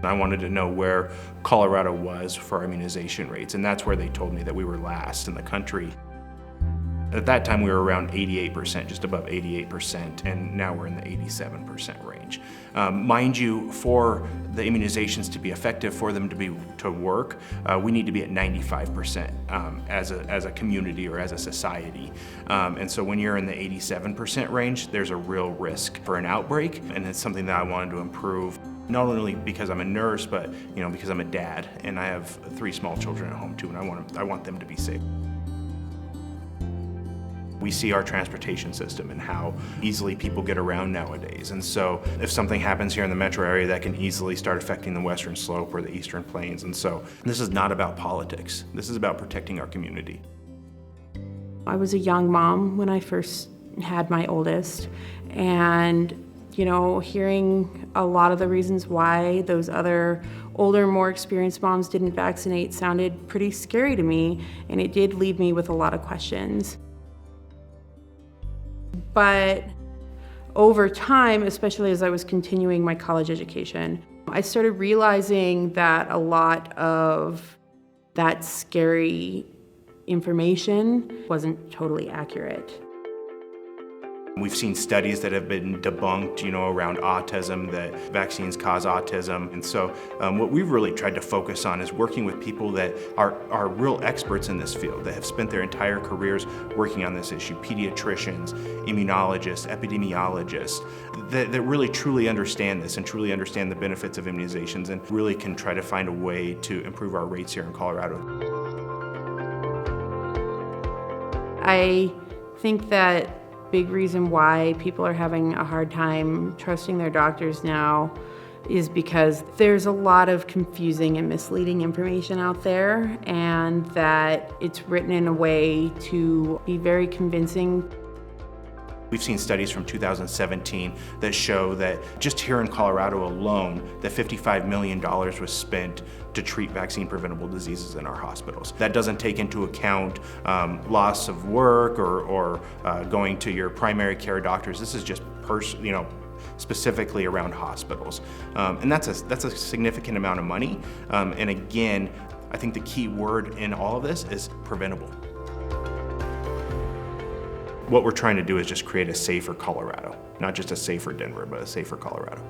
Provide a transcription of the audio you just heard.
I wanted to know where Colorado was for our immunization rates, and that's where they told me that we were last in the country. At that time, we were around 88%, just above 88%, and now we're in the 87% range. Mind you, for the immunizations to be effective, for them to work, we need to be at 95% as a community or as a society. And so when you're in the 87% range, there's a real risk for an outbreak, and it's something that I wanted to improve. Not only because I'm a nurse, but because I'm a dad, and I have 3 small children at home too, and I want them to be safe. We see our transportation system and how easily people get around nowadays. And so if something happens here in the metro area, that can easily start affecting the Western Slope or the Eastern Plains. And so this is not about politics. This is about protecting our community. I was a young mom when I first had my oldest, and hearing a lot of the reasons why those other older, more experienced moms didn't vaccinate sounded pretty scary to me, and it did leave me with a lot of questions. But over time, especially as I was continuing my college education, I started realizing that a lot of that scary information wasn't totally accurate. We've seen studies that have been debunked, around autism, that vaccines cause autism. And so what we've really tried to focus on is working with people that are real experts in this field, that have spent their entire careers working on this issue, pediatricians, immunologists, epidemiologists, that really truly understand this and truly understand the benefits of immunizations and really can try to find a way to improve our rates here in Colorado. I think that big reason why people are having a hard time trusting their doctors now is because there's a lot of confusing and misleading information out there, and that it's written in a way to be very convincing. We've seen studies from 2017 that show that just here in Colorado alone, that $55 million was spent to treat vaccine-preventable diseases in our hospitals. That doesn't take into account loss of work or going to your primary care doctors. This is just specifically around hospitals, and that's a significant amount of money. And again, I think the key word in all of this is preventable. What we're trying to do is just create a safer Colorado, not just a safer Denver, but a safer Colorado.